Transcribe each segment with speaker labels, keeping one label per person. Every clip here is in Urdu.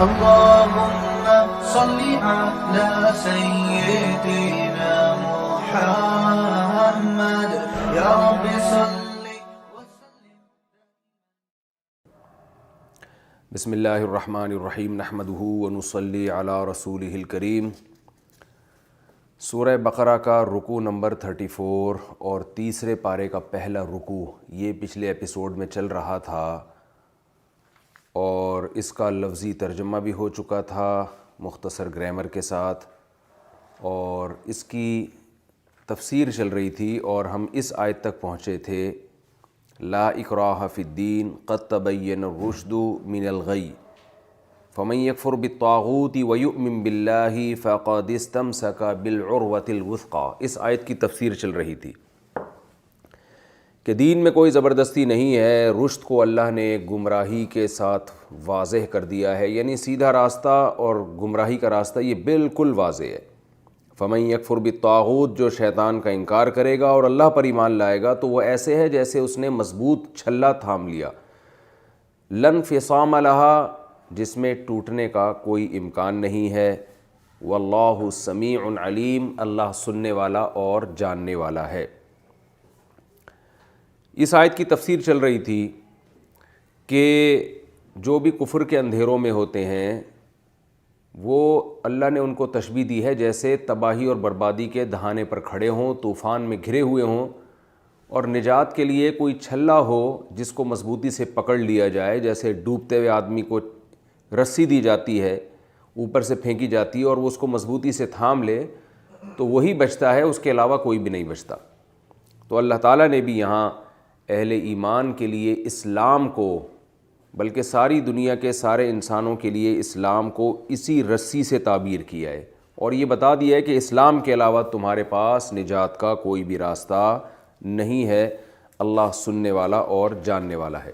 Speaker 1: اللهم صل على سيدنا محمد يا رب صل وسلم.
Speaker 2: بسم اللہ الرحمن الرحیم نحمدہ ونصلی علی رسولہ الکریم. سورہ بقرہ کا رکوع نمبر 34 اور تیسرے پارے کا پہلا رکوع یہ پچھلے ایپیسوڈ میں چل رہا تھا اور اس کا لفظی ترجمہ بھی ہو چکا تھا مختصر گرامر کے ساتھ، اور اس کی تفسیر چل رہی تھی اور ہم اس آیت تک پہنچے تھے لا اکراہ فی الدین قد تبین الرشد من الغی فمن یکفر بالطاغوت ویؤمن باللہ فقد استمسک بالعروۃ الوثقی. اس آیت کی تفسیر چل رہی تھی کہ دین میں کوئی زبردستی نہیں ہے، رشد کو اللہ نے گمراہی کے ساتھ واضح کر دیا ہے، یعنی سیدھا راستہ اور گمراہی کا راستہ یہ بالکل واضح ہے. فمن یکفر بالطاغوت، جو شیطان کا انکار کرے گا اور اللہ پر ایمان لائے گا تو وہ ایسے ہے جیسے اس نے مضبوط چھلا تھام لیا، لن انفصام لہا، جس میں ٹوٹنے کا کوئی امکان نہیں ہے. واللہ سمیع علیم، اللہ سننے والا اور جاننے والا ہے. اس آیت کی تفسیر چل رہی تھی کہ جو بھی کفر کے اندھیروں میں ہوتے ہیں وہ اللہ نے ان کو تشبیہ دی ہے جیسے تباہی اور بربادی کے دہانے پر کھڑے ہوں، طوفان میں گھرے ہوئے ہوں، اور نجات کے لیے کوئی چھلا ہو جس کو مضبوطی سے پکڑ لیا جائے، جیسے ڈوبتے ہوئے آدمی کو رسی دی جاتی ہے، اوپر سے پھینکی جاتی ہے اور وہ اس کو مضبوطی سے تھام لے تو وہی بچتا ہے، اس کے علاوہ کوئی بھی نہیں بچتا. تو اللہ تعالیٰ نے بھی یہاں اہل ایمان کے لیے اسلام کو، بلکہ ساری دنیا کے سارے انسانوں کے لیے اسلام کو اسی رسی سے تعبیر کیا ہے اور یہ بتا دیا ہے کہ اسلام کے علاوہ تمہارے پاس نجات کا کوئی بھی راستہ نہیں ہے. اللہ سننے والا اور جاننے والا ہے.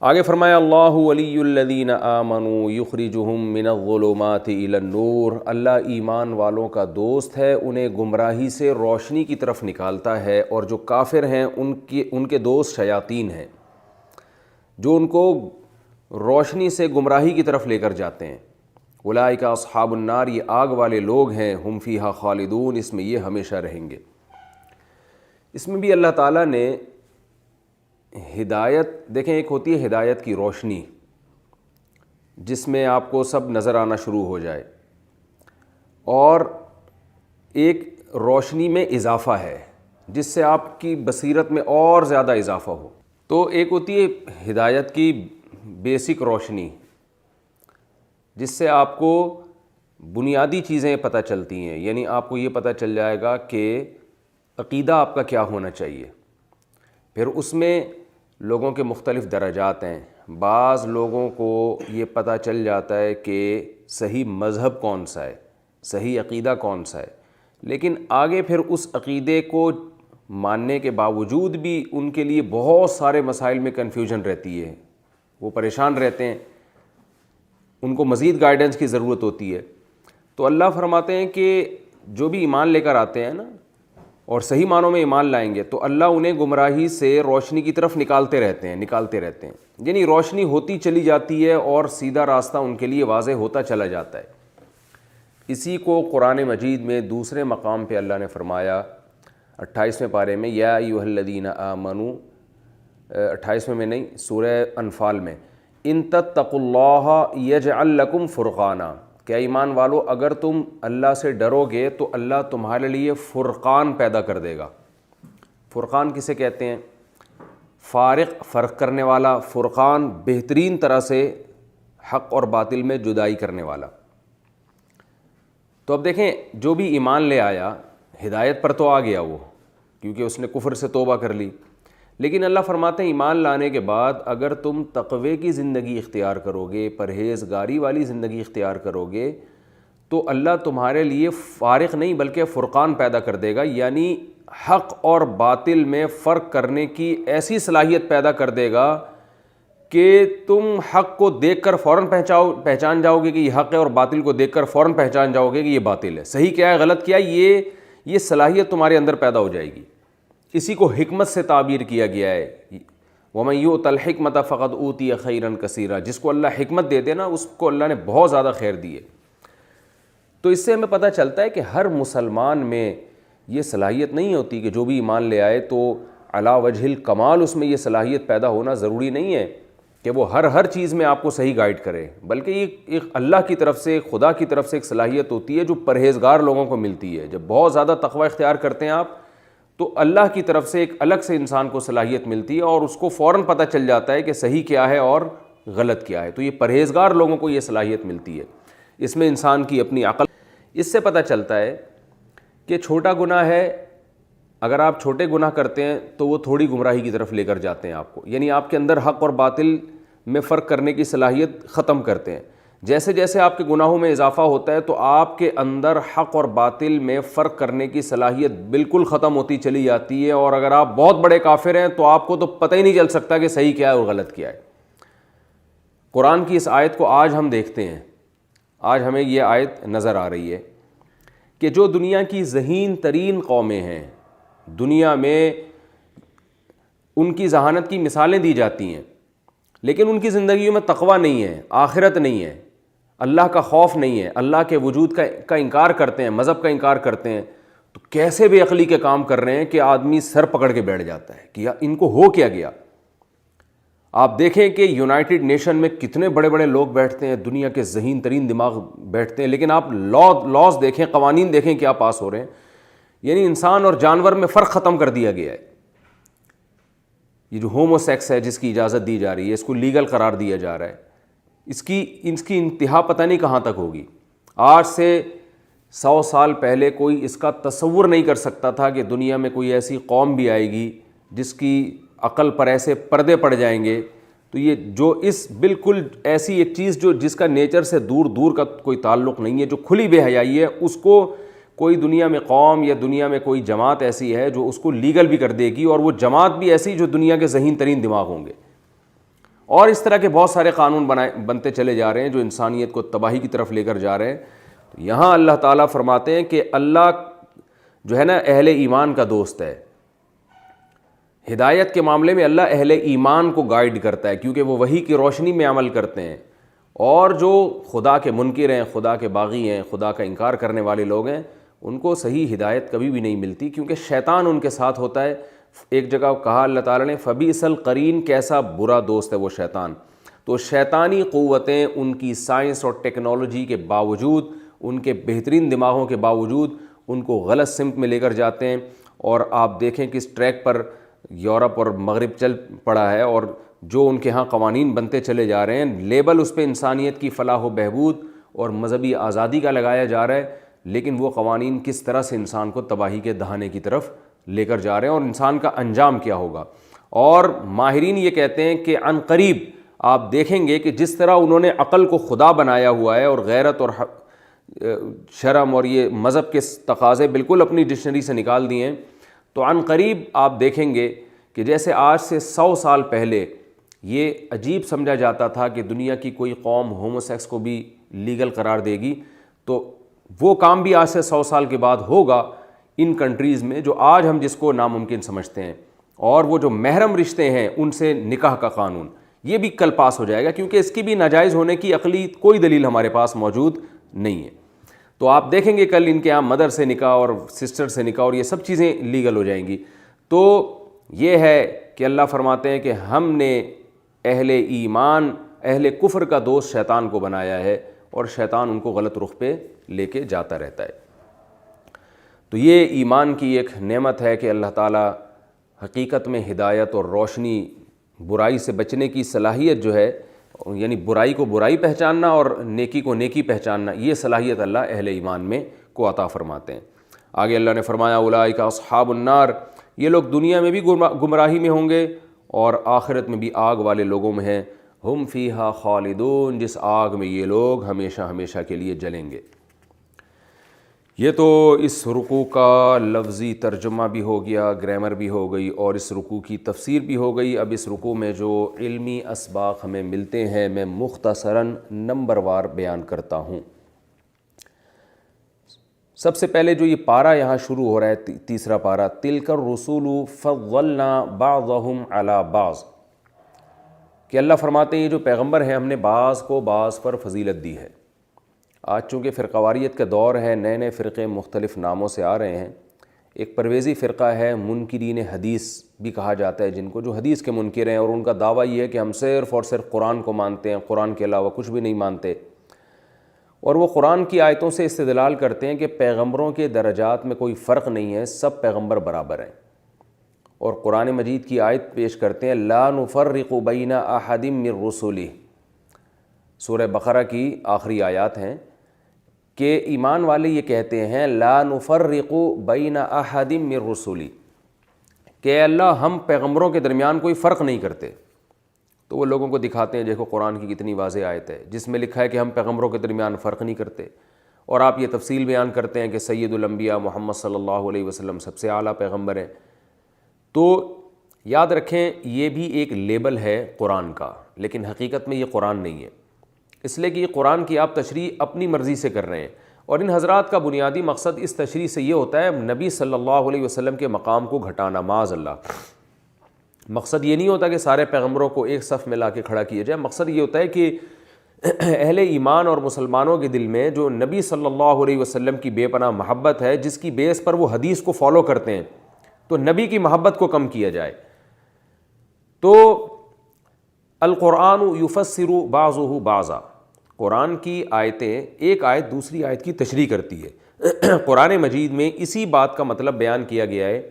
Speaker 2: آگے فرمایا اللہ ولی الذین آمنوا یخرجہم من الظلمات الی النور، اللہ ایمان والوں کا دوست ہے، انہیں گمراہی سے روشنی کی طرف نکالتا ہے، اور جو کافر ہیں ان کے دوست شیاطین ہیں جو ان کو روشنی سے گمراہی کی طرف لے کر جاتے ہیں. اولئک اصحاب النار، یہ آگ والے لوگ ہیں، ہم فیہا خالدون، اس میں یہ ہمیشہ رہیں گے. اس میں بھی اللہ تعالیٰ نے ہدایت، دیکھیں ایک ہوتی ہے ہدایت کی روشنی جس میں آپ کو سب نظر آنا شروع ہو جائے، اور ایک روشنی میں اضافہ ہے جس سے آپ کی بصیرت میں اور زیادہ اضافہ ہو. تو ایک ہوتی ہے ہدایت کی بیسک روشنی جس سے آپ کو بنیادی چیزیں پتہ چلتی ہیں، یعنی آپ کو یہ پتہ چل جائے گا کہ عقیدہ آپ کا کیا ہونا چاہیے. پھر اس میں لوگوں کے مختلف درجات ہیں. بعض لوگوں کو یہ پتہ چل جاتا ہے کہ صحیح مذہب کون سا ہے، صحیح عقیدہ کون سا ہے، لیکن آگے پھر اس عقیدے کو ماننے کے باوجود بھی ان کے لیے بہت سارے مسائل میں کنفیوژن رہتی ہے، وہ پریشان رہتے ہیں، ان کو مزید گائیڈنس کی ضرورت ہوتی ہے. تو اللہ فرماتے ہیں کہ جو بھی ایمان لے کر آتے ہیں نا اور صحیح معنوں میں ایمان لائیں گے تو اللہ انہیں گمراہی سے روشنی کی طرف نکالتے رہتے ہیں، یعنی روشنی ہوتی چلی جاتی ہے اور سیدھا راستہ ان کے لیے واضح ہوتا چلا جاتا ہے. اسی کو قرآن مجید میں دوسرے مقام پہ اللہ نے فرمایا 28ویں پارے میں، یا ایھا الذین آمنوا، 28ویں میں نہیں، سورہ انفال میں، ان تتقوا اللہ یجعل لکم فرقانا، کہ ایمان والو اگر تم اللہ سے ڈرو گے تو اللہ تمہارے لیے فرقان پیدا کر دے گا. فرقان کسے کہتے ہیں؟ فرق کرنے والا، فرقان بہترین طرح سے حق اور باطل میں جدائی کرنے والا. تو اب دیکھیں جو بھی ایمان لے آیا ہدایت پر تو آ گیا وہ، کیونکہ اس نے کفر سے توبہ کر لی، لیکن اللہ فرماتے ہیں ایمان لانے کے بعد اگر تم تقوی کی زندگی اختیار کرو گے، پرہیزگاری والی زندگی اختیار کرو گے تو اللہ تمہارے لیے فارق نہیں بلکہ فرقان پیدا کر دے گا، یعنی حق اور باطل میں فرق کرنے کی ایسی صلاحیت پیدا کر دے گا کہ تم حق کو دیکھ کر فوراً پہچان جاؤ گے کہ یہ حق ہے، اور باطل کو دیکھ کر فوراً پہچان جاؤ گے کہ یہ باطل ہے، صحیح کیا ہے غلط کیا ہے، یہ صلاحیت تمہارے اندر پیدا ہو جائے گی. اسی کو حکمت سے تعبیر کیا گیا ہے. وَمَن يُؤْتَ الْحِكْمَةَ فَقَدْ أُوتِيَ خَيْرًا كَثِيرًا، جس کو اللہ حکمت دے دے نا اس کو اللہ نے بہت زیادہ خیر دیے۔ تو اس سے ہمیں پتہ چلتا ہے کہ ہر مسلمان میں یہ صلاحیت نہیں ہوتی کہ جو بھی ایمان لے آئے تو علی وجہ الکمال اس میں یہ صلاحیت پیدا ہونا ضروری نہیں ہے کہ وہ ہر چیز میں آپ کو صحیح گائیڈ کرے، بلکہ یہ ایک اللہ کی طرف سے، خدا کی طرف سے ایک صلاحیت ہوتی ہے جو پرہیزگار لوگوں کو ملتی ہے۔ جب بہت زیادہ تقوی اختیار کرتے ہیں آپ تو اللہ کی طرف سے ایک الگ سے انسان کو صلاحیت ملتی ہے اور اس کو فوراً پتہ چل جاتا ہے کہ صحیح کیا ہے اور غلط کیا ہے۔ تو یہ پرہیزگار لوگوں کو یہ صلاحیت ملتی ہے، اس میں انسان کی اپنی عقل۔ اس سے پتہ چلتا ہے کہ چھوٹا گناہ ہے، اگر آپ چھوٹے گناہ کرتے ہیں تو وہ تھوڑی گمراہی کی طرف لے کر جاتے ہیں آپ کو، یعنی آپ کے اندر حق اور باطل میں فرق کرنے کی صلاحیت ختم کرتے ہیں۔ جیسے جیسے آپ کے گناہوں میں اضافہ ہوتا ہے تو آپ کے اندر حق اور باطل میں فرق کرنے کی صلاحیت بالکل ختم ہوتی چلی جاتی ہے، اور اگر آپ بہت بڑے کافر ہیں تو آپ کو تو پتہ ہی نہیں چل سکتا کہ صحیح کیا ہے اور غلط کیا ہے۔ قرآن کی اس آیت کو آج ہم دیکھتے ہیں، آج ہمیں یہ آیت نظر آ رہی ہے کہ جو دنیا کی ذہین ترین قومیں ہیں، دنیا میں ان کی ذہانت کی مثالیں دی جاتی ہیں، لیکن ان کی زندگیوں میں تقویٰ نہیں ہے، آخرت نہیں ہے، اللہ کا خوف نہیں ہے، اللہ کے وجود کا انکار کرتے ہیں، مذہب کا انکار کرتے ہیں، تو کیسے بے عقلی کے کام کر رہے ہیں کہ آدمی سر پکڑ کے بیٹھ جاتا ہے کہ ان کو ہو کیا گیا۔ آپ دیکھیں کہ یونائٹڈ نیشن میں کتنے بڑے بڑے لوگ بیٹھتے ہیں، دنیا کے ذہین ترین دماغ بیٹھتے ہیں، لیکن آپ لاز دیکھیں، قوانین دیکھیں کیا پاس ہو رہے ہیں، یعنی انسان اور جانور میں فرق ختم کر دیا گیا ہے۔ یہ جو ہومو سیکس ہے جس کی اجازت دی جا رہی ہے، اس کو لیگل قرار دیا جا رہا ہے، اس کی انتہا پتہ نہیں کہاں تک ہوگی۔ آج سے 100 سال پہلے کوئی اس کا تصور نہیں کر سکتا تھا کہ دنیا میں کوئی ایسی قوم بھی آئے گی جس کی عقل پر ایسے پردے پڑ جائیں گے۔ تو یہ جو اس بالکل ایسی ایک چیز جو جس کا نیچر سے دور دور کا کوئی تعلق نہیں ہے، جو کھلی بے حیائی ہے، اس کو کوئی دنیا میں قوم یا دنیا میں کوئی جماعت ایسی ہے جو اس کو لیگل بھی کر دے گی، اور وہ جماعت بھی ایسی جو دنیا کے ذہین ترین دماغ ہوں گے۔ اور اس طرح کے بہت سارے قانون بنتے چلے جا رہے ہیں جو انسانیت کو تباہی کی طرف لے کر جا رہے ہیں۔ تو یہاں اللہ تعالیٰ فرماتے ہیں کہ اللہ جو ہے نا اہل ایمان کا دوست ہے۔ ہدایت کے معاملے میں اللہ اہل ایمان کو گائیڈ کرتا ہے کیونکہ وہ وحی کی روشنی میں عمل کرتے ہیں، اور جو خدا کے منکر ہیں، خدا کے باغی ہیں، خدا کا انکار کرنے والے لوگ ہیں، ان کو صحیح ہدایت کبھی بھی نہیں ملتی کیونکہ شیطان ان کے ساتھ ہوتا ہے۔ ایک جگہ کہا اللہ تعالیٰ نے فبئس القرین، کیسا برا دوست ہے وہ شیطان۔ تو شیطانی قوتیں ان کی سائنس اور ٹیکنالوجی کے باوجود، ان کے بہترین دماغوں کے باوجود ان کو غلط سمت میں لے کر جاتے ہیں، اور آپ دیکھیں کہ اس ٹریک پر یورپ اور مغرب چل پڑا ہے، اور جو ان کے ہاں قوانین بنتے چلے جا رہے ہیں، لیبل اس پہ انسانیت کی فلاح و بہبود اور مذہبی آزادی کا لگایا جا رہا ہے، لیکن وہ قوانین کس طرح سے انسان کو تباہی کے دہانے کی طرف لے کر جا رہے ہیں اور انسان کا انجام کیا ہوگا۔ اور ماہرین یہ کہتے ہیں کہ عن قریب آپ دیکھیں گے کہ جس طرح انہوں نے عقل کو خدا بنایا ہوا ہے اور غیرت اور شرم اور یہ مذہب کے تقاضے بالکل اپنی ڈکشنری سے نکال دیے ہیں، تو عن قریب آپ دیکھیں گے کہ جیسے آج سے 100 سال پہلے یہ عجیب سمجھا جاتا تھا کہ دنیا کی کوئی قوم ہومو سیکس کو بھی لیگل قرار دے گی، تو وہ کام بھی آج سے 100 سال کے بعد ہوگا ان کنٹریز میں جو آج ہم جس کو ناممکن سمجھتے ہیں۔ اور وہ جو محرم رشتے ہیں ان سے نکاح کا قانون، یہ بھی کل پاس ہو جائے گا کیونکہ اس کی بھی ناجائز ہونے کی عقلی کوئی دلیل ہمارے پاس موجود نہیں ہے۔ تو آپ دیکھیں گے کل ان کے یہاں مدر سے نکاح اور سسٹر سے نکاح اور یہ سب چیزیں لیگل ہو جائیں گی۔ تو یہ ہے کہ اللہ فرماتے ہیں کہ ہم نے اہل ایمان، اہل کفر کا دوست شیطان کو بنایا ہے، اور شیطان ان کو غلط رخ پہ لے کے جاتا رہتا ہے۔ تو یہ ایمان کی ایک نعمت ہے کہ اللہ تعالیٰ حقیقت میں ہدایت اور روشنی، برائی سے بچنے کی صلاحیت جو ہے، یعنی برائی کو برائی پہچاننا اور نیکی کو نیکی پہچاننا، یہ صلاحیت اللہ اہل ایمان میں کو عطا فرماتے ہیں۔ آگے اللہ نے فرمایا اولئک اصحاب النار، یہ لوگ دنیا میں بھی گمراہی میں ہوں گے اور آخرت میں بھی آگ والے لوگوں میں ہیں، ہم فیہا خالدون، جس آگ میں یہ لوگ ہمیشہ ہمیشہ کے لیے جلیں گے۔ یہ تو اس رکوع کا لفظی ترجمہ بھی ہو گیا، گرامر بھی ہو گئی، اور اس رکوع کی تفسیر بھی ہو گئی۔ اب اس رکوع میں جو علمی اسباق ہمیں ملتے ہیں میں مختصراً نمبر وار بیان کرتا ہوں۔ سب سے پہلے جو یہ پارہ یہاں شروع ہو رہا ہے، تیسرا پارہ، تلک الرسول فضلنا بعضهم علی بعض، کہ اللہ فرماتے ہیں یہ جو پیغمبر ہیں ہم نے بعض کو بعض پر فضیلت دی ہے۔ آج چونکہ فرقواریت کا دور ہے، نئے نئے فرقے مختلف ناموں سے آ رہے ہیں۔ ایک پرویزی فرقہ ہے، منکرین حدیث بھی کہا جاتا ہے، جن کو جو حدیث کے منکر ہیں، اور ان کا دعویٰ یہ ہے کہ ہم صرف اور صرف قرآن کو مانتے ہیں، قرآن کے علاوہ کچھ بھی نہیں مانتے، اور وہ قرآن کی آیتوں سے استدلال کرتے ہیں کہ پیغمبروں کے درجات میں کوئی فرق نہیں ہے، سب پیغمبر برابر ہیں، اور قرآن مجید کی آیت پیش کرتے ہیں لا نفرق بین احد من رسلہ، سورہ بقرہ کی آخری آیات ہیں کہ ایمان والے یہ کہتے ہیں لا نفرق بین احد من رسلہ، کہ اے اللہ ہم پیغمبروں کے درمیان کوئی فرق نہیں کرتے۔ تو وہ لوگوں کو دکھاتے ہیں دیکھو قرآن کی کتنی واضح آیت ہے جس میں لکھا ہے کہ ہم پیغمبروں کے درمیان فرق نہیں کرتے، اور آپ یہ تفصیل بیان کرتے ہیں کہ سید الانبیاء محمد صلی اللہ علیہ وسلم سب سے اعلیٰ پیغمبر ہیں۔ تو یاد رکھیں یہ بھی ایک لیبل ہے قرآن کا، لیکن حقیقت میں یہ قرآن نہیں ہے، اس لیے کہ یہ قرآن کی آپ تشریح اپنی مرضی سے کر رہے ہیں، اور ان حضرات کا بنیادی مقصد اس تشریح سے یہ ہوتا ہے نبی صلی اللہ علیہ وسلم کے مقام کو گھٹانا، معاذ اللہ۔ مقصد یہ نہیں ہوتا کہ سارے پیغمبروں کو ایک صف میں لا کے کھڑا کیا جائے، مقصد یہ ہوتا ہے کہ اہل ایمان اور مسلمانوں کے دل میں جو نبی صلی اللہ علیہ وسلم کی بے پناہ محبت ہے، جس کی بیس پر وہ حدیث کو فالو کرتے ہیں، تو نبی کی محبت کو کم کیا جائے۔ تو القرآن یفسر بعضہ بعضا، قرآن کی آیتیں ایک آیت دوسری آیت کی تشریح کرتی ہے۔ قرآن مجید میں اسی بات کا مطلب بیان کیا گیا ہے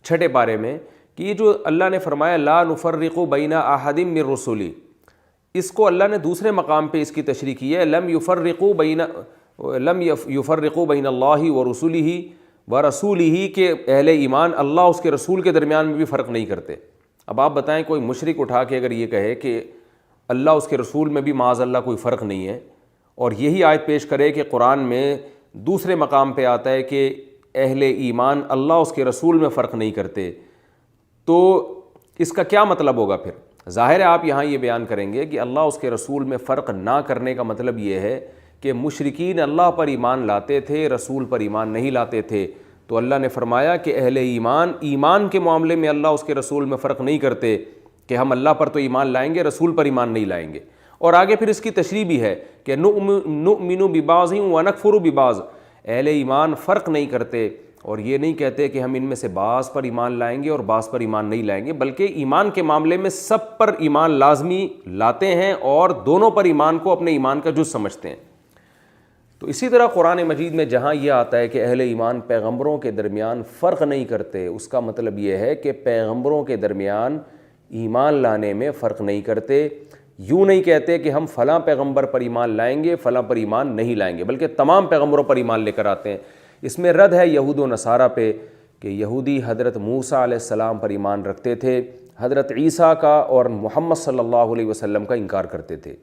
Speaker 2: 6 پارے میں کہ یہ جو اللہ نے فرمایا لا نفرق بین احد من رسلہ، اس کو اللہ نے دوسرے مقام پہ اس کی تشریح کی ہے لم یفرقوا بین اللہ ورسلہ ورسولہ، کہ اہل ایمان اللہ اس کے رسول کے درمیان میں بھی فرق نہیں کرتے۔ اب آپ بتائیں کوئی مشرک اٹھا کے اگر یہ کہے کہ اللہ اس کے رسول میں بھی معاذ اللہ کوئی فرق نہیں ہے، اور یہی آیت پیش کرے کہ قرآن میں دوسرے مقام پہ آتا ہے کہ اہل ایمان اللہ اس کے رسول میں فرق نہیں کرتے، تو اس کا کیا مطلب ہوگا پھر؟ ظاہر ہے آپ یہاں یہ بیان کریں گے کہ اللہ اس کے رسول میں فرق نہ کرنے کا مطلب یہ ہے کہ مشرکین اللہ پر ایمان لاتے تھے، رسول پر ایمان نہیں لاتے تھے، تو اللہ نے فرمایا کہ اہل ایمان کے معاملے میں اللہ اس کے رسول میں فرق نہیں کرتے کہ ہم اللہ پر تو ایمان لائیں گے، رسول پر ایمان نہیں لائیں گے۔ اور آگے پھر اس کی تشریح بھی ہے کہ نؤمن ببعض ونکفر ببعض، اہل ایمان فرق نہیں کرتے اور یہ نہیں کہتے کہ ہم ان میں سے بعض پر ایمان لائیں گے اور بعض پر ایمان نہیں لائیں گے، بلکہ ایمان کے معاملے میں سب پر ایمان لازمی لاتے ہیں اور دونوں پر ایمان کو اپنے ایمان کا جز سمجھتے ہیں۔ تو اسی طرح قرآن مجید میں جہاں یہ آتا ہے کہ اہل ایمان پیغمبروں کے درمیان فرق نہیں کرتے، اس کا مطلب یہ ہے کہ پیغمبروں کے درمیان ایمان لانے میں فرق نہیں کرتے، یوں نہیں کہتے کہ ہم فلاں پیغمبر پر ایمان لائیں گے فلاں پر ایمان نہیں لائیں گے، بلکہ تمام پیغمبروں پر ایمان لے کر آتے ہیں۔ اس میں رد ہے یہود و نصارہ پہ کہ یہودی حضرت موسیٰ علیہ السلام پر ایمان رکھتے تھے، حضرت عیسیٰ کا اور محمد صلی اللہ علیہ وسلم کا انکار کرتے تھے۔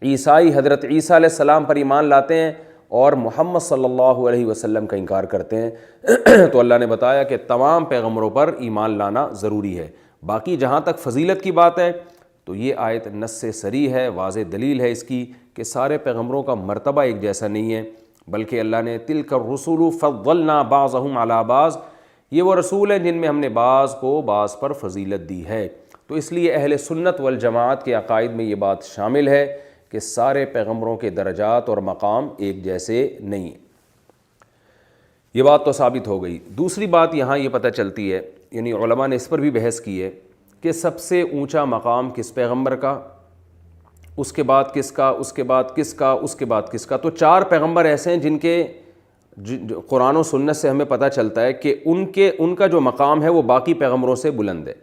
Speaker 2: عیسائی حضرت عیسیٰ علیہ السلام پر ایمان لاتے ہیں اور محمد صلی اللہ علیہ وسلم کا انکار کرتے ہیں۔ تو اللہ نے بتایا کہ تمام پیغمبروں پر ایمان لانا ضروری ہے۔ باقی جہاں تک فضیلت کی بات ہے تو یہ آیت نص سے صریح ہے، واضح دلیل ہے اس کی کہ سارے پیغمبروں کا مرتبہ ایک جیسا نہیں ہے، بلکہ اللہ نے تلک الرسل فضلنا بعضهم علی بعض، یہ وہ رسول ہیں جن میں ہم نے بعض کو بعض پر فضیلت دی ہے۔ تو اس لیے اہل سنت والجماعت کے عقائد میں یہ بات شامل ہے کہ سارے پیغمبروں کے درجات اور مقام ایک جیسے نہیں ہیں۔ یہ بات تو ثابت ہو گئی۔ دوسری بات یہاں یہ پتہ چلتی ہے، یعنی علماء نے اس پر بھی بحث کی ہے کہ سب سے اونچا مقام کس پیغمبر کا، اس کے بعد کس کا، اس کے بعد کس کا، اس کے بعد کس کا۔ تو 4 پیغمبر ایسے ہیں جن کے قرآن و سنت سے ہمیں پتہ چلتا ہے کہ ان کا جو مقام ہے وہ باقی پیغمبروں سے بلند ہے۔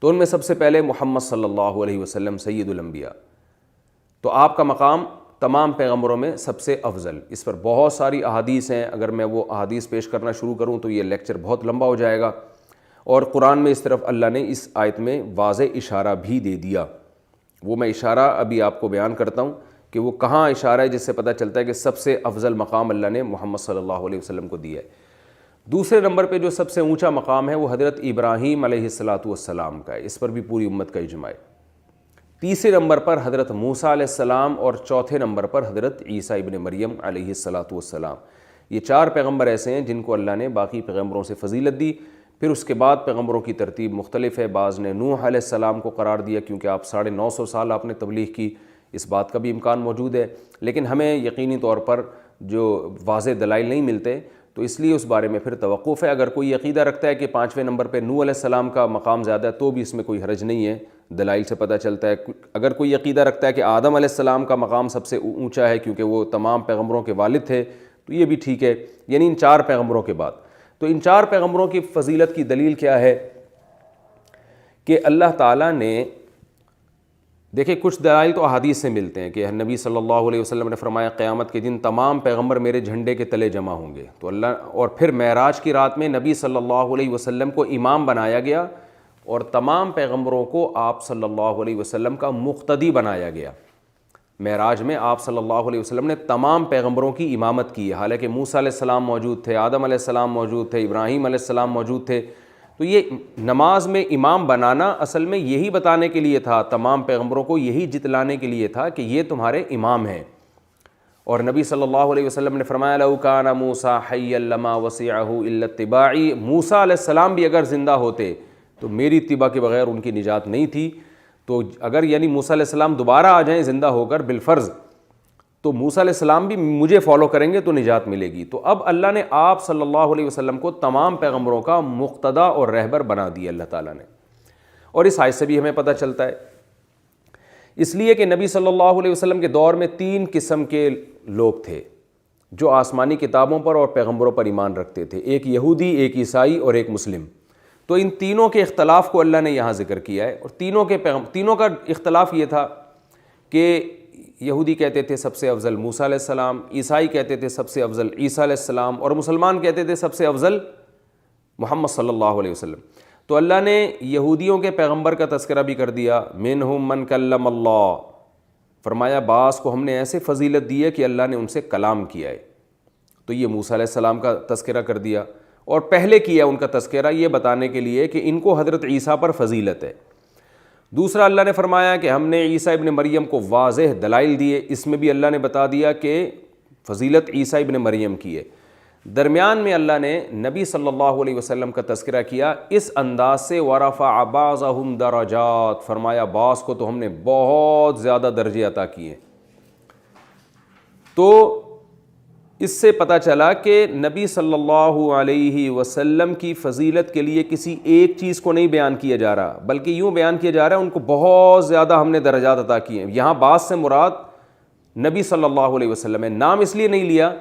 Speaker 2: تو ان میں سب سے پہلے محمد صلی اللہ علیہ وسلم سید الانبیاء، تو آپ کا مقام تمام پیغمبروں میں سب سے افضل۔ اس پر بہت ساری احادیث ہیں، اگر میں وہ احادیث پیش کرنا شروع کروں تو یہ لیکچر بہت لمبا ہو جائے گا، اور قرآن میں اس طرف اللہ نے اس آیت میں واضح اشارہ بھی دے دیا۔ وہ میں اشارہ ابھی آپ کو بیان کرتا ہوں کہ وہ کہاں اشارہ ہے جس سے پتہ چلتا ہے کہ سب سے افضل مقام اللہ نے محمد صلی اللہ علیہ وسلم کو دیا ہے۔ دوسرے نمبر پہ جو سب سے اونچا مقام ہے وہ حضرت ابراہیم علیہ السلام کا ہے، اس پر بھی پوری امت کا اجماع ہے۔ تیسرے نمبر پر حضرت موسیٰ علیہ السلام، اور چوتھے نمبر پر حضرت عیسیٰ ابن مریم علیہ السلام۔ یہ 4 پیغمبر ایسے ہیں جن کو اللہ نے باقی پیغمبروں سے فضیلت دی۔ پھر اس کے بعد پیغمبروں کی ترتیب مختلف ہے. بعض نے نوح علیہ السلام کو قرار دیا کیونکہ آپ 950 سال آپ نے تبلیغ کی, اس بات کا بھی امکان موجود ہے, لیکن ہمیں یقینی طور پر جو واضح دلائل نہیں ملتے, تو اس لیے اس بارے میں پھر توقف ہے. اگر کوئی عقیدہ رکھتا ہے کہ 5ویں نمبر پہ نوح علیہ السلام کا مقام زیادہ ہے تو بھی اس میں کوئی حرج نہیں ہے, دلائل سے پتہ چلتا ہے. اگر کوئی عقیدہ رکھتا ہے کہ آدم علیہ السلام کا مقام سب سے اونچا ہے کیونکہ وہ تمام پیغمبروں کے والد تھے, تو یہ بھی ٹھیک ہے, یعنی ان 4 پیغمبروں کے بعد. تو ان 4 پیغمبروں کی فضیلت کی دلیل کیا ہے کہ اللہ تعالیٰ نے, دیکھیں کچھ دلائل تو احادیث سے ملتے ہیں کہ نبی صلی اللہ علیہ وسلم نے فرمایا قیامت کے دن تمام پیغمبر میرے جھنڈے کے تلے جمع ہوں گے. تو اللہ, اور پھر معراج کی رات میں نبی صلی اللہ علیہ وسلم کو امام بنایا گیا اور تمام پیغمبروں کو آپ صلی اللہ علیہ وسلم کا مقتدی بنایا گیا. معراج میں آپ صلی اللہ علیہ وسلم نے تمام پیغمبروں کی امامت کی ہے, حالانکہ موسیٰ علیہ السلام موجود تھے, آدم علیہ السلام موجود تھے, ابراہیم علیہ السلام موجود تھے. تو یہ نماز میں امام بنانا اصل میں یہی بتانے کے لیے تھا, تمام پیغمبروں کو یہی جتلانے کے لیے تھا کہ یہ تمہارے امام ہیں. اور نبی صلی اللہ علیہ وسلم نے فرمایا لو کان موسیٰ حیا لما وسعہ الا اتباعی, موسیٰ علیہ السلام بھی اگر زندہ ہوتے تو میری اتباع کے بغیر ان کی نجات نہیں تھی. تو اگر یعنی موسیٰ علیہ السلام دوبارہ آ جائیں زندہ ہو کر بالفرض, تو موسیٰ علیہ السلام بھی مجھے فالو کریں گے تو نجات ملے گی. تو اب اللہ نے آپ صلی اللہ علیہ وسلم کو تمام پیغمبروں کا مقتدا اور رہبر بنا دیا اللہ تعالیٰ نے. اور اس آیت سے بھی ہمیں پتہ چلتا ہے, اس لیے کہ نبی صلی اللہ علیہ وسلم کے دور میں 3 قسم کے لوگ تھے جو آسمانی کتابوں پر اور پیغمبروں پر ایمان رکھتے تھے, ایک یہودی, ایک عیسائی اور ایک مسلم. تو ان تینوں کے اختلاف کو اللہ نے یہاں ذکر کیا ہے. اور تینوں کا اختلاف یہ تھا کہ یہودی کہتے تھے سب سے افضل موسیٰ علیہ السلام, عیسائی کہتے تھے سب سے افضل عیسیٰ علیہ السلام, اور مسلمان کہتے تھے سب سے افضل محمد صلی اللہ علیہ وسلم. تو اللہ نے یہودیوں کے پیغمبر کا تذکرہ بھی کر دیا, منہم من کلم اللہ, فرمایا بعض کو ہم نے ایسے فضیلت دی ہے کہ اللہ نے ان سے کلام کیا ہے. تو یہ موسیٰ علیہ السلام کا تذکرہ کر دیا, اور پہلے کیا ان کا تذکرہ یہ بتانے کے لیے کہ ان کو حضرت عیسیٰ پر فضیلت ہے. دوسرا اللہ نے فرمایا کہ ہم نے عیسیٰ ابن مریم کو واضح دلائل دیے, اس میں بھی اللہ نے بتا دیا کہ فضیلت عیسیٰ ابن مریم کی ہے. درمیان میں اللہ نے نبی صلی اللہ علیہ وسلم کا تذکرہ کیا اس انداز سے, ورفع بعضهم درجات, فرمایا بعض کو تو ہم نے بہت زیادہ درجے عطا کیے. تو اس سے پتہ چلا کہ نبی صلی اللہ علیہ وسلم کی فضیلت کے لیے کسی ایک چیز کو نہیں بیان کیا جا رہا, بلکہ یوں بیان کیا جا رہا ہے ان کو بہت زیادہ ہم نے درجات عطا کیے ہیں. یہاں بعض سے مراد نبی صلی اللہ علیہ وسلم ہے. نام اس لیے نہیں لیا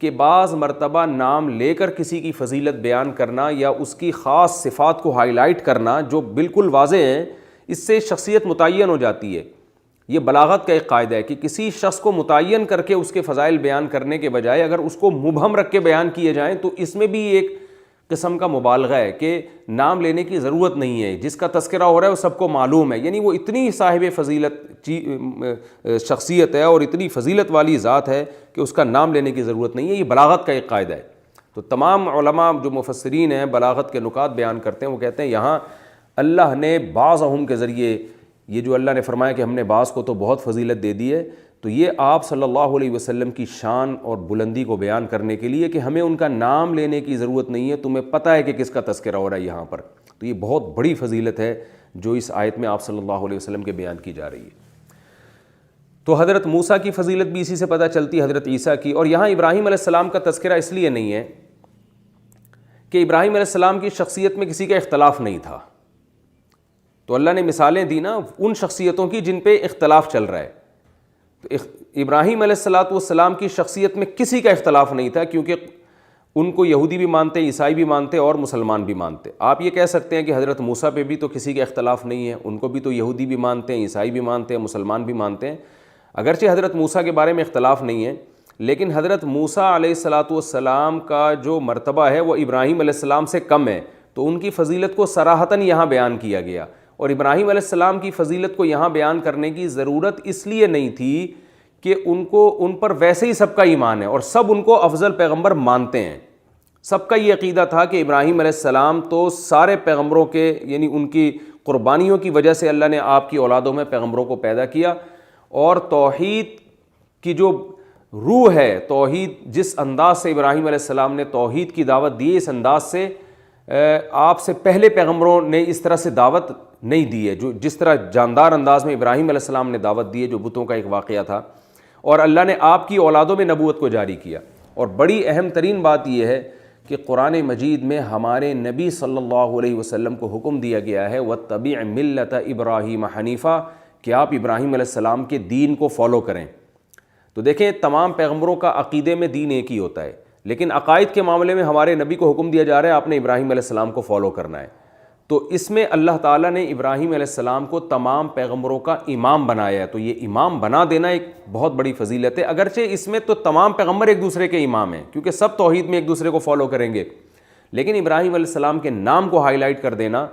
Speaker 2: کہ بعض مرتبہ نام لے کر کسی کی فضیلت بیان کرنا یا اس کی خاص صفات کو ہائی لائٹ کرنا جو بالکل واضح ہیں, اس سے شخصیت متعین ہو جاتی ہے. یہ بلاغت کا ایک قاعدہ ہے کہ کسی شخص کو متعین کر کے اس کے فضائل بیان کرنے کے بجائے اگر اس کو مبہم رکھ کے بیان کیے جائیں تو اس میں بھی ایک قسم کا مبالغہ ہے کہ نام لینے کی ضرورت نہیں ہے, جس کا تذکرہ ہو رہا ہے وہ سب کو معلوم ہے, یعنی وہ اتنی صاحب فضیلت شخصیت ہے اور اتنی فضیلت والی ذات ہے کہ اس کا نام لینے کی ضرورت نہیں ہے. یہ بلاغت کا ایک قاعدہ ہے. تو تمام علماء جو مفسرین ہیں بلاغت کے نکات بیان کرتے ہیں, وہ کہتے ہیں یہاں اللہ نے بعضهم کے ذریعے, یہ جو اللہ نے فرمایا کہ ہم نے بعض کو تو بہت فضیلت دے دی ہے, تو یہ آپ صلی اللہ علیہ وسلم کی شان اور بلندی کو بیان کرنے کے لیے کہ ہمیں ان کا نام لینے کی ضرورت نہیں ہے, تمہیں پتہ ہے کہ کس کا تذکرہ ہو رہا ہے یہاں پر. تو یہ بہت بڑی فضیلت ہے جو اس آیت میں آپ صلی اللہ علیہ وسلم کے بیان کی جا رہی ہے. تو حضرت موسیٰ کی فضیلت بھی اسی سے پتہ چلتی, حضرت عیسیٰ کی. اور یہاں ابراہیم علیہ السلام کا تذکرہ اس لیے نہیں ہے کہ ابراہیم علیہ السلام کی شخصیت میں کسی کا اختلاف نہیں تھا. تو اللہ نے مثالیں دی نا ان شخصیتوں کی جن پہ اختلاف چل رہا ہے. تو ابراہیم علیہ السلام کی شخصیت میں کسی کا اختلاف نہیں تھا, کیونکہ ان کو یہودی بھی مانتے, عیسائی بھی مانتے اور مسلمان بھی مانتے. آپ یہ کہہ سکتے ہیں کہ حضرت موسیٰ پہ بھی تو کسی کا اختلاف نہیں ہے, ان کو بھی تو یہودی بھی مانتے ہیں, عیسائی بھی مانتے ہیں, مسلمان بھی مانتے ہیں. اگرچہ حضرت موسیٰ کے بارے میں اختلاف نہیں ہے, لیکن حضرت موسیٰ علیہ السلام کا جو مرتبہ ہے وہ ابراہیم علیہ السلام سے کم ہے, تو ان کی فضیلت کو صراحتاً یہاں بیان کیا گیا. اور ابراہیم علیہ السلام کی فضیلت کو یہاں بیان کرنے کی ضرورت اس لیے نہیں تھی کہ ان پر ویسے ہی سب کا ایمان ہے اور سب ان کو افضل پیغمبر مانتے ہیں. سب کا یہ عقیدہ تھا کہ ابراہیم علیہ السلام تو سارے پیغمبروں کے, یعنی ان کی قربانیوں کی وجہ سے اللہ نے آپ کی اولادوں میں پیغمبروں کو پیدا کیا, اور توحید کی جو روح ہے, توحید جس انداز سے ابراہیم علیہ السلام نے توحید کی دعوت دی, اس انداز سے آپ سے پہلے پیغمبروں نے اس طرح سے دعوت نہیں دی ہے، جو جس طرح جاندار انداز میں ابراہیم علیہ السلام نے دعوت دی ہے، جو بتوں کا ایک واقعہ تھا، اور اللہ نے آپ کی اولادوں میں نبوت کو جاری کیا۔ اور بڑی اہم ترین بات یہ ہے کہ قرآن مجید میں ہمارے نبی صلی اللہ علیہ وسلم کو حکم دیا گیا ہے وَاتَّبِعْ مِلَّةَ إِبْرَاهِيمَ حَنِيفًا، کہ آپ ابراہیم علیہ السلام کے دین کو فالو کریں۔ تو دیکھیں تمام پیغمبروں کا عقیدے میں دین ایک ہی ہوتا ہے، لیکن عقائد کے معاملے میں ہمارے نبی کو حکم دیا جا رہا ہے آپ نے ابراہیم علیہ السلام کو فالو کرنا ہے۔ تو اس میں اللہ تعالیٰ نے ابراہیم علیہ السلام کو تمام پیغمبروں کا امام بنایا ہے، تو یہ امام بنا دینا ایک بہت بڑی فضیلت ہے۔ اگرچہ اس میں تو تمام پیغمبر ایک دوسرے کے امام ہیں، کیونکہ سب توحید میں ایک دوسرے کو فالو کریں گے، لیکن ابراہیم علیہ السلام کے نام کو ہائی لائٹ کر دینا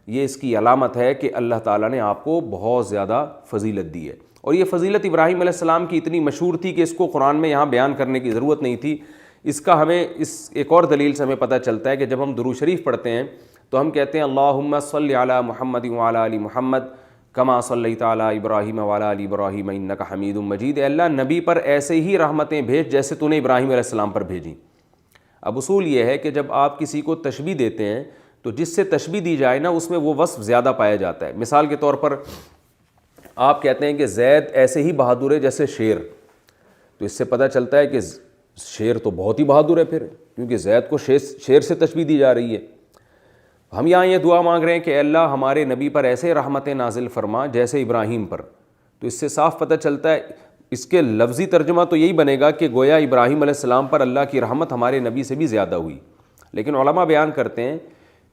Speaker 2: یہ اس کی علامت ہے کہ اللہ تعالیٰ نے آپ کو بہت زیادہ فضیلت دی ہے۔ اور یہ فضیلت ابراہیم علیہ السلام کی اتنی مشہور تھی کہ اس کو قرآن میں یہاں بیان کرنے کی ضرورت نہیں تھی۔ اس کا ہمیں ایک اور دلیل سے ہمیں پتہ چلتا ہے کہ جب ہم درود شریف پڑھتے ہیں تو ہم کہتے ہیں اللہم صلی علی محمد وعلی آل محمد کما صلیت علی ابراہیم وعلی آل ابراہیم انک حمید مجید۔ اے اللہ نبی پر ایسے ہی رحمتیں بھیج جیسے تو نے ابراہیم علیہ السلام پر بھیجیں۔ اب اصول یہ ہے کہ جب آپ کسی کو تشبیہ دیتے ہیں تو جس سے تشبیہ دی جائے نا اس میں وہ وصف زیادہ پایا جاتا ہے۔ مثال کے طور پر آپ کہتے ہیں کہ زید ایسے ہی بہادر ہے جیسے شیر، تو اس سے پتہ چلتا ہے کہ شیر تو بہت ہی بہادر ہے پھر، کیونکہ زید کو شیر سے تشبیہ دی جا رہی ہے۔ ہم یہاں یہ دعا مانگ رہے ہیں کہ اے اللہ ہمارے نبی پر ایسے رحمتیں نازل فرما جیسے ابراہیم پر، تو اس سے صاف پتہ چلتا ہے، اس کے لفظی ترجمہ تو یہی بنے گا کہ گویا ابراہیم علیہ السلام پر اللہ کی رحمت ہمارے نبی سے بھی زیادہ ہوئی۔ لیکن علماء بیان کرتے ہیں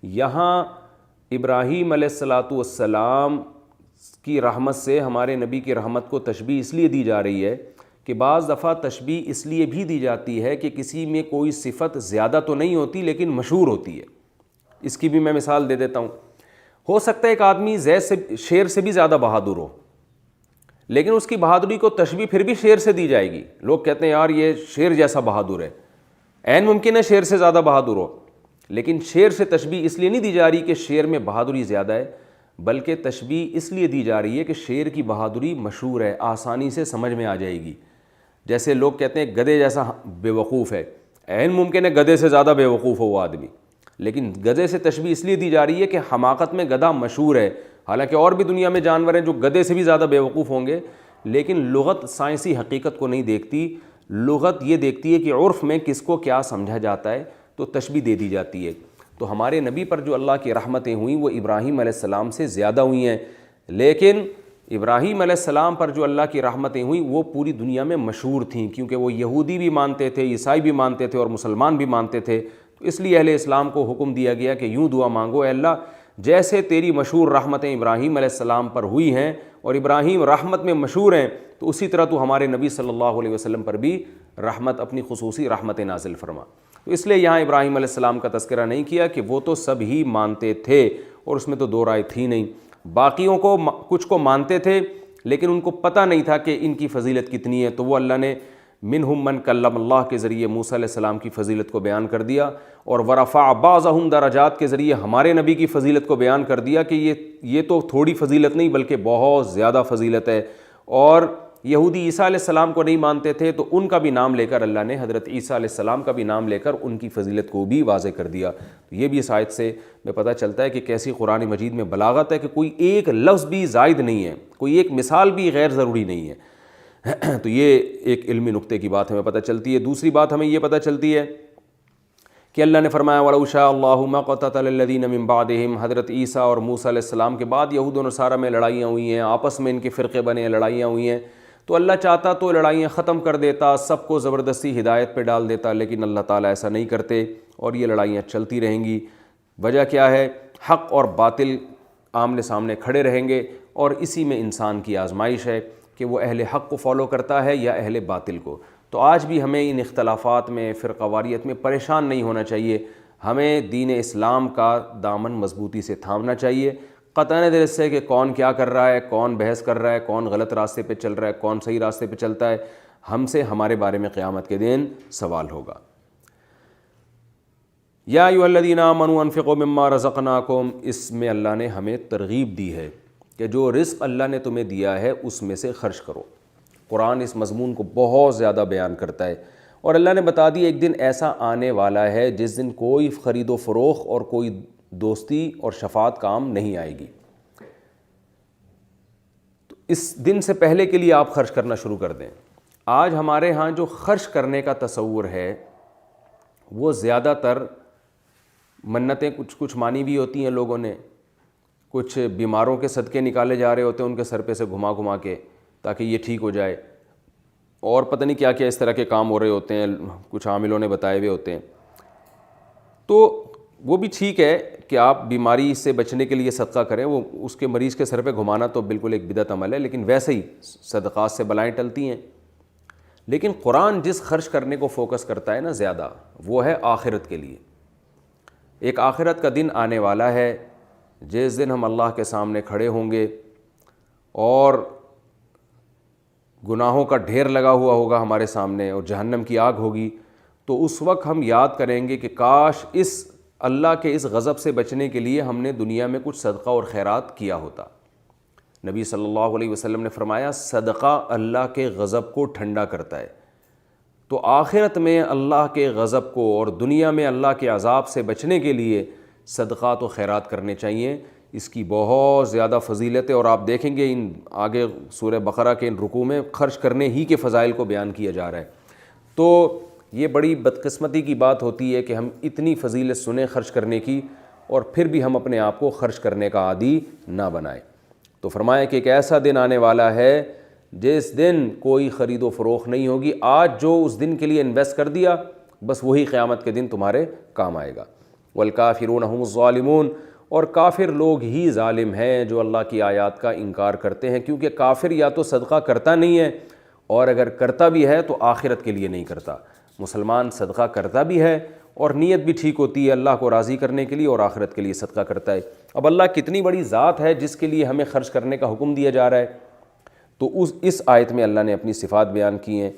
Speaker 2: یہاں ابراہیم علیہ السلام کی رحمت سے ہمارے نبی کی رحمت کو تشبیہ اس لیے دی جا رہی ہے کہ بعض دفعہ تشبیہ اس لیے بھی دی جاتی ہے کہ کسی میں کوئی صفت زیادہ تو نہیں ہوتی لیکن مشہور ہوتی ہے۔ اس کی بھی میں مثال دے دیتا ہوں۔ ہو سکتا ہے ایک آدمی زید سے شیر سے بھی زیادہ بہادر ہو، لیکن اس کی بہادری کو تشبیہ پھر بھی شیر سے دی جائے گی۔ لوگ کہتے ہیں یار یہ شیر جیسا بہادر ہے، عین ممکن ہے شیر سے زیادہ بہادر ہو، لیکن شیر سے تشبیہ اس لیے نہیں دی جا رہی کہ شیر میں بہادری زیادہ ہے، بلکہ تشبیہ اس لیے دی جا رہی ہے کہ شیر کی بہادری مشہور ہے، آسانی سے سمجھ میں آ جائے گی۔ جیسے لوگ کہتے ہیں گدھے جیسا بے وقوف ہے، عین ممکن ہے گدھے سے زیادہ بے وقوف ہو وہ آدمی، لیکن گدھے سے تشبیہ اس لیے دی جا رہی ہے کہ حماقت میں گدھا مشہور ہے۔ حالانکہ اور بھی دنیا میں جانور ہیں جو گدھے سے بھی زیادہ بے وقوف ہوں گے، لیکن لغت سائنسی حقیقت کو نہیں دیکھتی، لغت یہ دیکھتی ہے کہ عرف میں کس کو کیا سمجھا جاتا ہے، تو تشبیہ دے دی جاتی ہے۔ تو ہمارے نبی پر جو اللہ کی رحمتیں ہوئیں وہ ابراہیم علیہ السلام سے زیادہ ہوئی ہیں، لیکن ابراہیم علیہ السلام پر جو اللہ کی رحمتیں ہوئیں وہ پوری دنیا میں مشہور تھیں، کیونکہ وہ یہودی بھی مانتے تھے، عیسائی بھی مانتے تھے اور مسلمان بھی مانتے تھے۔ تو اس لیے اہل اسلام کو حکم دیا گیا کہ یوں دعا مانگو، اے اللہ جیسے تیری مشہور رحمتیں ابراہیم علیہ السلام پر ہوئی ہیں اور ابراہیم رحمت میں مشہور ہیں، تو اسی طرح تو ہمارے نبی صلی اللہ علیہ وسلم پر بھی رحمت، اپنی خصوصی رحمتیں نازل فرما۔ تو اس لیے یہاں ابراہیم علیہ السلام کا تذکرہ نہیں کیا کہ وہ تو سب ہی مانتے تھے، اور اس میں تو دو رائے تھی نہیں۔ باقیوں کو کچھ کو مانتے تھے لیکن ان کو پتہ نہیں تھا کہ ان کی فضیلت کتنی ہے، تو وہ اللہ نے منہم من کلم اللہ کے ذریعے موسیٰ علیہ السلام کی فضیلت کو بیان کر دیا، اور ورفع بعضهم درجات کے ذریعے ہمارے نبی کی فضیلت کو بیان کر دیا کہ یہ تو تھوڑی فضیلت نہیں بلکہ بہت زیادہ فضیلت ہے۔ اور یہودی عیسیٰ علیہ السلام کو نہیں مانتے تھے تو ان کا بھی نام لے کر اللہ نے حضرت عیسیٰ علیہ السلام کا بھی نام لے کر ان کی فضیلت کو بھی واضح کر دیا۔ یہ بھی اس آیت سے میں پتہ چلتا ہے کہ کیسی قرآن مجید میں بلاغت ہے کہ کوئی ایک لفظ بھی زائد نہیں ہے، کوئی ایک مثال بھی غیر ضروری نہیں ہے۔ تو یہ ایک علمی نقطے کی بات ہمیں پتہ چلتی ہے۔ دوسری بات ہمیں یہ پتہ چلتی ہے کہ اللہ نے فرمایا وَلَوْ شَاءَ اللَّهُ مَا اقْتَتَلَ الَّذِينَ مِن بَعْدِهِمْ، حضرت عیسیٰ اور موسیٰ علیہ السلام کے بعد یہود و نصارہ میں لڑائیاں ہوئی ہیں، آپس میں ان کے فرقے بنے ہیں، لڑائیاں ہوئی ہیں، تو اللہ چاہتا تو لڑائیاں ختم کر دیتا، سب کو زبردستی ہدایت پہ ڈال دیتا، لیکن اللہ تعالیٰ ایسا نہیں کرتے اور یہ لڑائیاں چلتی رہیں گی۔ وجہ کیا ہے؟ حق اور باطل آمنے سامنے کھڑے رہیں گے، اور اسی میں انسان کی آزمائش ہے کہ وہ اہل حق کو فالو کرتا ہے یا اہل باطل کو۔ تو آج بھی ہمیں ان اختلافات میں، فرقہ واریت میں پریشان نہیں ہونا چاہیے، ہمیں دین اسلام کا دامن مضبوطی سے تھامنا چاہیے، قطع نظر اس سے کہ کون کیا کر رہا ہے، کون بحث کر رہا ہے، کون غلط راستے پہ چل رہا ہے، کون صحیح راستے پہ چلتا ہے، ہم سے ہمارے بارے میں قیامت کے دن سوال ہوگا۔ یا ایھا الذین آمنوا انفقوا مما رزقناکم، اس میں اللہ نے ہمیں ترغیب دی ہے کہ جو رزق اللہ نے تمہیں دیا ہے اس میں سے خرچ کرو۔ قرآن اس مضمون کو بہت زیادہ بیان کرتا ہے، اور اللہ نے بتا دی ایک دن ایسا آنے والا ہے جس دن کوئی خرید و فروخت اور کوئی دوستی اور شفاعت کام نہیں آئے گی. تو اس دن سے پہلے کے لیے آپ خرچ کرنا شروع کر دیں. آج ہمارے ہاں جو خرچ کرنے کا تصور ہے وہ زیادہ تر منتیں کچھ مانی بھی ہوتی ہیں لوگوں نے, کچھ بیماروں کے صدقے نکالے جا رہے ہوتے ہیں ان کے سر پہ سے گھما گھما کے تاکہ یہ ٹھیک ہو جائے, اور پتہ نہیں کیا کیا اس طرح کے کام ہو رہے ہوتے ہیں, کچھ عاملوں نے بتائے ہوئے ہوتے ہیں. تو وہ بھی ٹھیک ہے کہ آپ بیماری سے بچنے کے لیے صدقہ کریں, وہ اس کے مریض کے سر پہ گھمانا تو بالکل ایک بدعت عمل ہے, لیکن ویسے ہی صدقات سے بلائیں ٹلتی ہیں. لیکن قرآن جس خرچ کرنے کو فوکس کرتا ہے نا زیادہ, وہ ہے آخرت کے لیے. ایک آخرت کا دن آنے والا ہے جس دن ہم اللہ کے سامنے کھڑے ہوں گے اور گناہوں کا ڈھیر لگا ہوا ہوگا ہمارے سامنے اور جہنم کی آگ ہوگی. تو اس وقت ہم یاد کریں گے کہ کاش اس اللہ کے اس غضب سے بچنے کے لیے ہم نے دنیا میں کچھ صدقہ اور خیرات کیا ہوتا. نبی صلی اللہ علیہ وسلم نے فرمایا صدقہ اللہ کے غضب کو ٹھنڈا کرتا ہے. تو آخرت میں اللہ کے غضب کو اور دنیا میں اللہ کے عذاب سے بچنے کے لیے صدقات و خیرات کرنے چاہیے. اس کی بہت زیادہ فضیلت ہے, اور آپ دیکھیں گے ان آگے سورہ بقرہ کے ان رکوع میں خرچ کرنے ہی کے فضائل کو بیان کیا جا رہا ہے. تو یہ بڑی بدقسمتی کی بات ہوتی ہے کہ ہم اتنی فضیلت سنیں خرچ کرنے کی اور پھر بھی ہم اپنے آپ کو خرچ کرنے کا عادی نہ بنائیں. تو فرمایا کہ ایک ایسا دن آنے والا ہے جس دن کوئی خرید و فروخت نہیں ہوگی. آج جو اس دن کے لیے انویسٹ کر دیا بس وہی قیامت کے دن تمہارے کام آئے گا. والکافرون هم الظالمون, اور کافر لوگ ہی ظالم ہیں جو اللہ کی آیات کا انکار کرتے ہیں, کیونکہ کافر یا تو صدقہ کرتا نہیں ہے اور اگر کرتا بھی ہے تو آخرت کے لیے نہیں کرتا. مسلمان صدقہ کرتا بھی ہے اور نیت بھی ٹھیک ہوتی ہے اللہ کو راضی کرنے کے لیے اور آخرت کے لیے صدقہ کرتا ہے. اب اللہ کتنی بڑی ذات ہے جس کے لیے ہمیں خرچ کرنے کا حکم دیا جا رہا ہے. تو اس آیت میں اللہ نے اپنی صفات بیان کی ہیں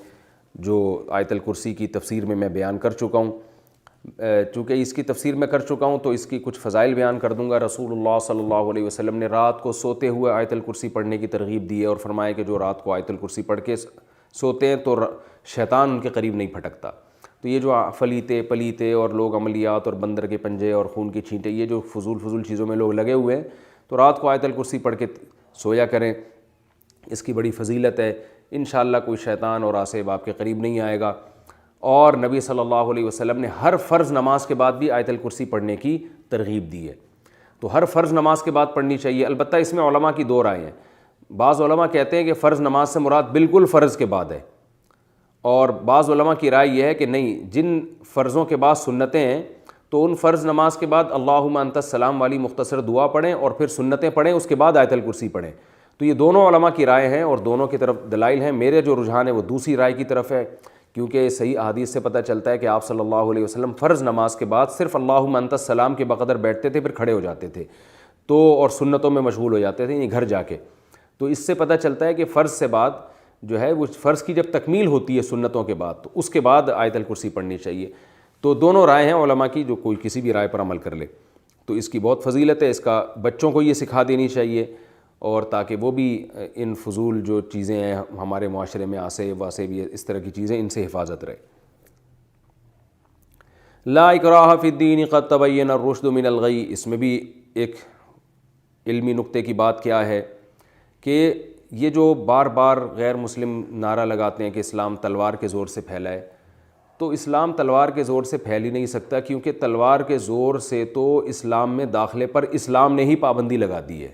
Speaker 2: جو آیت الکرسی کی تفسیر میں بیان کر چکا ہوں. چونکہ اس کی تفسیر میں کر چکا ہوں تو اس کی کچھ فضائل بیان کر دوں گا. رسول اللہ صلی اللہ علیہ وسلم نے رات کو سوتے ہوئے آیت الکرسی پڑھنے کی ترغیب دی ہے اور فرمایا کہ جو رات کو آیت الکرسی پڑھ کے سوتے ہیں تو شیطان ان کے قریب نہیں پھٹکتا. تو یہ جو فلیتے پلیتے اور لوگ عملیات اور بندر کے پنجے اور خون کی چھینٹیں, یہ جو فضول چیزوں میں لوگ لگے ہوئے ہیں, تو رات کو آیت الکرسی پڑھ کے سویا کریں. اس کی بڑی فضیلت ہے. انشاءاللہ کوئی شیطان اور آصب آپ کے قریب نہیں آئے گا. اور نبی صلی اللہ علیہ وسلم نے ہر فرض نماز کے بعد بھی آیت الکرسی پڑھنے کی ترغیب دی ہے. تو ہر فرض نماز کے بعد پڑھنی چاہیے. البتہ اس میں علماء کی دو رائے ہیں. بعض علماء کہتے ہیں کہ فرض نماز سے مراد بالکل فرض کے بعد ہے, اور بعض علماء کی رائے یہ ہے کہ نہیں, جن فرضوں کے بعد سنتیں ہیں تو ان فرض نماز کے بعد اللہم انت السلام والی مختصر دعا پڑھیں اور پھر سنتیں پڑھیں, اس کے بعد آیت الکرسی پڑھیں. تو یہ دونوں علماء کی رائے ہیں اور دونوں کی طرف دلائل ہیں. میرے جو رجحان ہے وہ دوسری رائے کی طرف ہے, کیونکہ صحیح احادیث سے پتہ چلتا ہے کہ آپ صلی اللہ علیہ وسلم فرض نماز کے بعد صرف اللہم انت السلام کے بقدر بیٹھتے تھے, پھر کھڑے ہو جاتے تھے تو اور سنتوں میں مشغول ہو جاتے تھے, یعنی گھر جا کے. تو اس سے پتہ چلتا ہے کہ فرض سے بعد جو ہے وہ فرض کی جب تکمیل ہوتی ہے سنتوں کے بعد تو اس کے بعد آیت الکرسی پڑھنی چاہیے. تو دونوں رائے ہیں علماء کی, جو کوئی کسی بھی رائے پر عمل کر لے. تو اس کی بہت فضیلت ہے. اس کا بچوں کو یہ سکھا دینی چاہیے, اور تاکہ وہ بھی ان فضول جو چیزیں ہیں ہمارے معاشرے میں آصب واسب اس طرح کی چیزیں, ان سے حفاظت رہے. لا اکراہ فی الدین قد تبین الرشد من الغی, اس میں بھی ایک علمی نقطے کی بات کیا ہے کہ یہ جو بار بار غیر مسلم نعرہ لگاتے ہیں کہ اسلام تلوار کے زور سے پھیلا ہے, تو اسلام تلوار کے زور سے پھیل ہی نہیں سکتا, کیونکہ تلوار کے زور سے تو اسلام میں داخلے پر اسلام نے ہی پابندی لگا دی ہے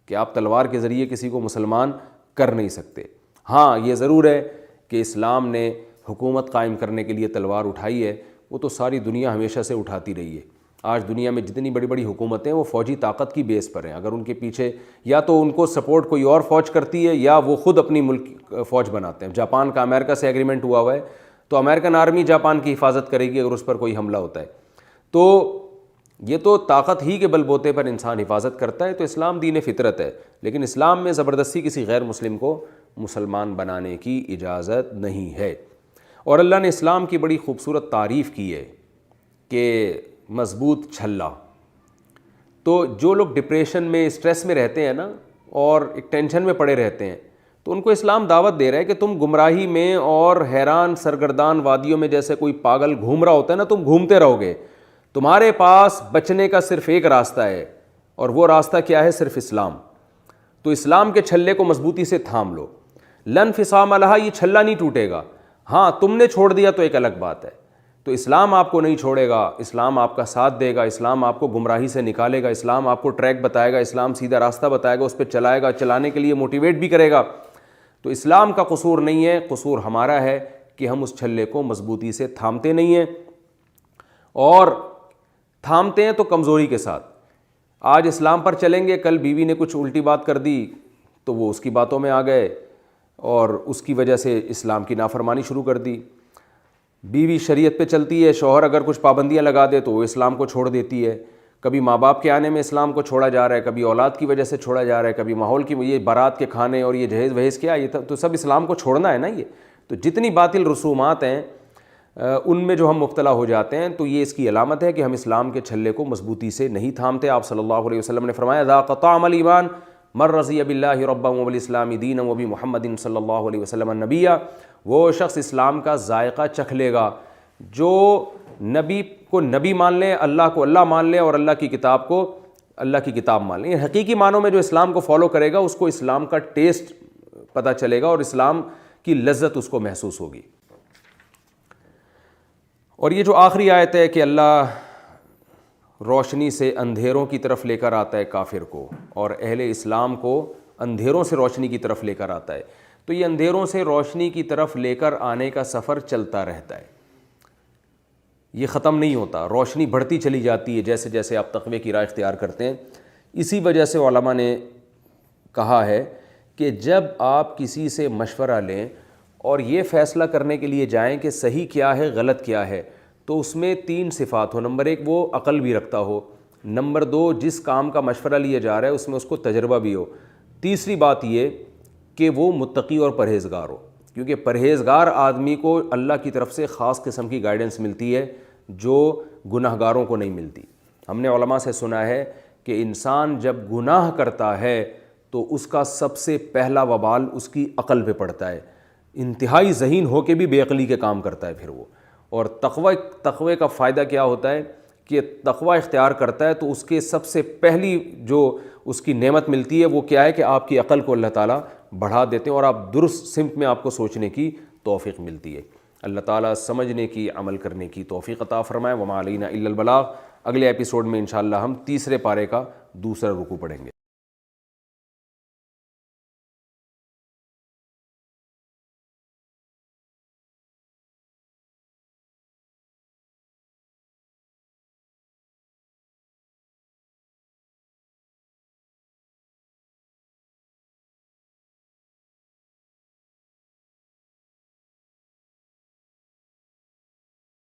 Speaker 2: کہ آپ تلوار کے ذریعے کسی کو مسلمان کر نہیں سکتے. ہاں یہ ضرور ہے کہ اسلام نے حکومت قائم کرنے کے لیے تلوار اٹھائی ہے, وہ تو ساری دنیا ہمیشہ سے اٹھاتی رہی ہے. آج دنیا میں جتنی بڑی بڑی حکومتیں وہ فوجی طاقت کی بیس پر ہیں. اگر ان کے پیچھے یا تو ان کو سپورٹ کوئی اور فوج کرتی ہے یا وہ خود اپنی ملک فوج بناتے ہیں. جاپان کا امریکہ سے ایگریمنٹ ہوا ہے تو امریکن آرمی جاپان کی حفاظت کرے گی اگر اس پر کوئی حملہ ہوتا ہے. تو یہ تو طاقت ہی کے بل بوتے پر انسان حفاظت کرتا ہے. تو اسلام دین فطرت ہے, لیکن اسلام میں زبردستی کسی غیر مسلم کو مسلمان بنانے کی اجازت نہیں ہے. اور اللہ نے اسلام کی بڑی خوبصورت تعریف کی ہے کہ مضبوط چھلا. تو جو لوگ ڈپریشن میں اسٹریس میں رہتے ہیں نا اور ایک ٹینشن میں پڑے رہتے ہیں, تو ان کو اسلام دعوت دے رہا ہے کہ تم گمراہی میں اور حیران سرگردان وادیوں میں جیسے کوئی پاگل گھوم رہا ہوتا ہے نا، تم گھومتے رہو گے، تمہارے پاس بچنے کا صرف ایک راستہ ہے، اور وہ راستہ کیا ہے؟ صرف اسلام۔ تو اسلام کے چھلے کو مضبوطی سے تھام لو، لن فصام لہا، یہ چھلا نہیں ٹوٹے گا۔ ہاں تم نے چھوڑ دیا تو ایک الگ بات ہے، تو اسلام آپ کو نہیں چھوڑے گا، اسلام آپ کا ساتھ دے گا، اسلام آپ کو گمراہی سے نکالے گا، اسلام آپ کو ٹریک بتائے گا، اسلام سیدھا راستہ بتائے گا، اس پہ چلائے گا، چلانے کے لیے موٹیویٹ بھی کرے گا۔ تو اسلام کا قصور نہیں ہے، قصور ہمارا ہے کہ ہم اس چھلے کو مضبوطی سے تھامتے نہیں ہیں، اور تھامتے ہیں تو کمزوری کے ساتھ۔ آج اسلام پر چلیں گے، کل بیوی نے کچھ الٹی بات کر دی تو وہ اس کی باتوں میں آ گئے اور اس کی وجہ سے اسلام کی نافرمانی شروع کر دی۔ بیوی شریعت پہ چلتی ہے، شوہر اگر کچھ پابندیاں لگا دے تو وہ اسلام کو چھوڑ دیتی ہے۔ کبھی ماں باپ کے آنے میں اسلام کو چھوڑا جا رہا ہے، کبھی اولاد کی وجہ سے چھوڑا جا رہا ہے، کبھی ماحول کی، یہ بارات کے کھانے اور یہ جہیز وہیز کیا، یہ تو سب اسلام کو چھوڑنا ہے نا۔ یہ تو جتنی باطل رسومات ہیں ان میں جو ہم مبتلا ہو جاتے ہیں، تو یہ اس کی علامت ہے کہ ہم اسلام کے چھلے کو مضبوطی سے نہیں تھامتے۔ آپ صلی اللہ علیہ وسلم نے فرمایا ذا قطعم الایمان من رضی باللہ ربا وبالاسلام دینا وبمحمد صلی اللہ علیہ وسلم نبیا، وہ شخص اسلام کا ذائقہ چکھ لے گا جو نبی کو نبی مان لے، اللہ کو اللہ مان لے، اور اللہ کی کتاب کو اللہ کی کتاب مان لے۔ حقیقی معنوں میں جو اسلام کو فالو کرے گا اس کو اسلام کا ٹیسٹ پتہ چلے گا اور اسلام کی لذت اس کو محسوس ہوگی۔ اور یہ جو آخری آیت ہے کہ اللہ روشنی سے اندھیروں کی طرف لے کر آتا ہے کافر کو، اور اہل اسلام کو اندھیروں سے روشنی کی طرف لے کر آتا ہے، تو یہ اندھیروں سے روشنی کی طرف لے کر آنے کا سفر چلتا رہتا ہے، یہ ختم نہیں ہوتا، روشنی بڑھتی چلی جاتی ہے جیسے جیسے آپ تقوی کی راہ اختیار کرتے ہیں۔ اسی وجہ سے علماء نے کہا ہے کہ جب آپ کسی سے مشورہ لیں اور یہ فیصلہ کرنے کے لیے جائیں کہ صحیح کیا ہے غلط کیا ہے، تو اس میں 3 صفات ہو۔ نمبر 1 وہ عقل بھی رکھتا ہو، نمبر 2 جس کام کا مشورہ لیا جا رہا ہے اس میں اس کو تجربہ بھی ہو، تیسری بات یہ کہ وہ متقی اور پرہیزگار ہو، کیونکہ پرہیزگار آدمی کو اللہ کی طرف سے خاص قسم کی گائیڈنس ملتی ہے جو گناہ گاروں کو نہیں ملتی۔ ہم نے علماء سے سنا ہے کہ انسان جب گناہ کرتا ہے تو اس کا سب سے پہلا وبال اس کی عقل پہ پڑتا ہے، انتہائی ذہین ہو کے بھی بے عقلی کے کام کرتا ہے پھر وہ۔ اور تقوی کا فائدہ کیا ہوتا ہے کہ تقوی اختیار کرتا ہے تو اس کے سب سے پہلی جو اس کی نعمت ملتی ہے وہ کیا ہے کہ آپ کی عقل کو اللہ تعالیٰ بڑھا دیتے ہیں اور آپ درست سمت میں آپ کو سوچنے کی توفیق ملتی ہے۔ اللہ تعالیٰ سمجھنے کی، عمل کرنے کی توفیق عطا فرمائے۔ وما علینا الا البلاغ۔ اگلے ایپیسوڈ میں انشاءاللہ ہم تیسرے پارے کا دوسرا رکوع پڑھیں گے۔